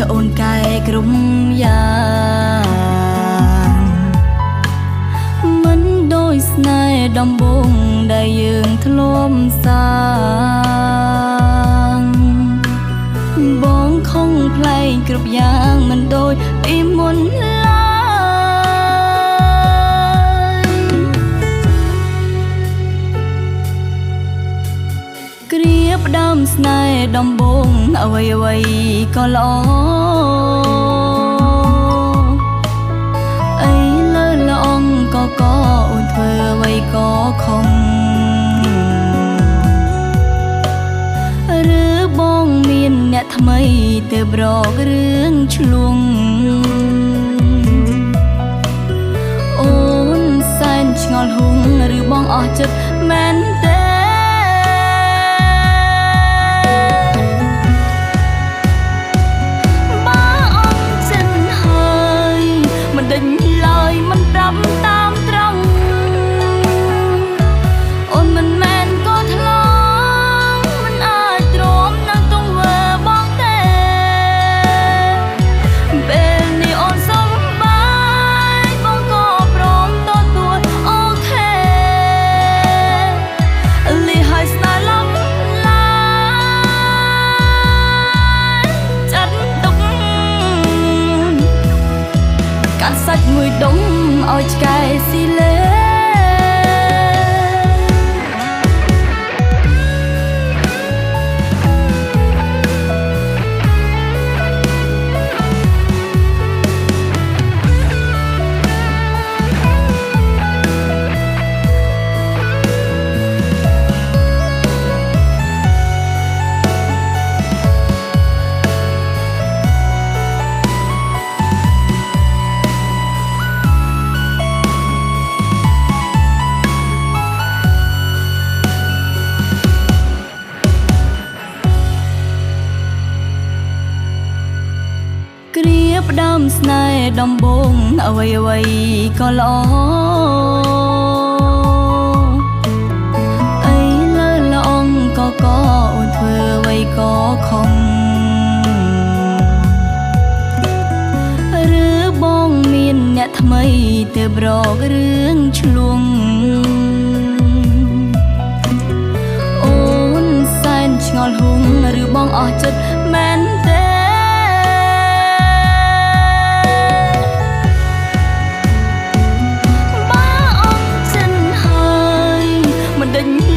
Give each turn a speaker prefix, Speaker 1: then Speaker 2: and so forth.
Speaker 1: អូនកែក្រុមយ៉ាងមិនដោយស្នេហ៍ដំបងដែលយើងធ្លាប់សាងបងខំផ្លែងគ្រប់យ៉ាងមិនដូចពីមុនឡើយគ្រាផ្ដើមស្នេហ៍ដំបងអ្វីអ្វីក៏ល្អអីលើល្អងក៏អូនធ្វើអ្វីក៏ខំឬបងមានអ្នកថ្មីទើបរករឿងឆ្លងអូនសែនឆ្ងល់ហុងឬបងអស់ចិត្តមែនទេដេញឡើយមិនប្រាប់តាមត្រង់អូនមិនមែនក៏ថ្លង់មិនអាចទ្រាំនឹងទង្វើបងទេពេលនេះអូនសុំបាយបងក៏ព្រមទទួលអូខេលីហើយស្នេហ៍ឡំឡាចាត់ទុកកាត់សាច់មួយដុំឲ្យឆ្កែស៊ីលេគ្រាផ្ដើមស្នេហ៍ដំបងអ្វីអ្វីក៏ល្អអីលើល្អងក៏អូនធ្វើអ្វីក៏ខំឬបងមានអ្នកថ្មីទើបរករឿងឆ្លងអូនសែនឆ្ងល់ហុងឬបងអស់ចិត្តមែនទេដេញ